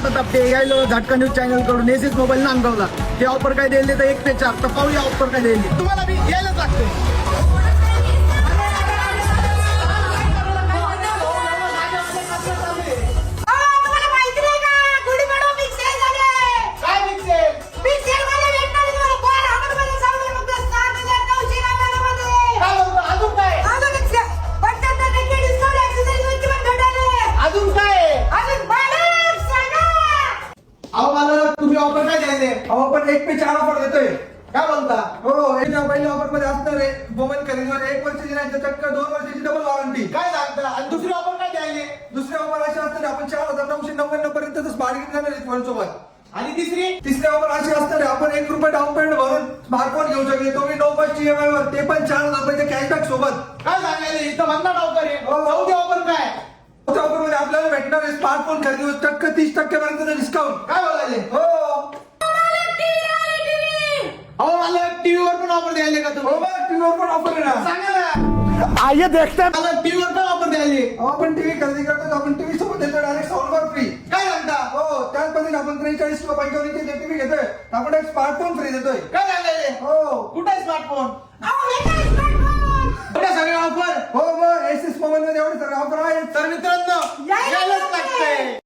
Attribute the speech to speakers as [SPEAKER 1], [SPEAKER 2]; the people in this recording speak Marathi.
[SPEAKER 1] आता पेगायलो झटका न्यूज चॅनल कडून एसीस मोबाईल नांदगावला ते ऑफर काय दिले तर 1 पे 4 तर पाहूया ऑफर काय दिली तुम्हाला बी यायलाच लागते. तुम्ही ऑफर काय द्यायचे? आपण 1 पे 4 ऑफर देतोय. काय बोलता? हो, याच्या पहिल्या ऑफर मध्ये असणार आहे मोबाईल खरेदीवर 1 वर्षाची नाही तर चक्क 2 वर्षाची डबल वॉरंटी. काय सांगता? आणि दुसरी ऑफर काय द्यायले? दुसरी ऑफर अशी असणार आपण 4,999 पर्यंत स्मार्टफोन घेणार आहे फोन सोबत. आणि तिसरी ऑफर अशी असणार आहे आपण 1 रुपये डाऊन पेमेंट भरून स्मार्टफोन घेऊ शकतो. तुम्ही 9% EMI वर ते पण 4,000 रुपयाचे कॅशबॅक सोबत. काय सांगायले? इथं भन्नाट ऑफर आहे. चौथी ऑफर काय? चौथ्या ऑफर मध्ये आपल्याला भेटणार आहे स्मार्टफोन खरेदीवर चक्क 30% पर्यंत डिस्काउंट. काय बोलायले? हो, मला टीव्हीवर पण ऑफर द्यायले का तुम्ही? टीव्हीवर पण ऑफर आहे ना. सांगा ना. आइए देखते हैं. मला टीव्हीवर पण ऑफर द्यायले. आपण टीव्ही खरेदी करतो आपण टीव्ही सोबत देतो डायरेक्ट साऊंडबार फ्री. काय सांगता? हो, त्याच पद्धतीने आपण 43 किंवा 55 इंची टीव्ही घेतोय आपण एक स्मार्टफोन फ्री देतोय. काय सांगायले? हो, कुठे स्मार्टफोन? कुठे सगळे ऑफर? हो, एसीस मोबाईल मध्ये एवढे सगळे ऑफर आहेत. तर मित्रांनो यायलाच लागतंय.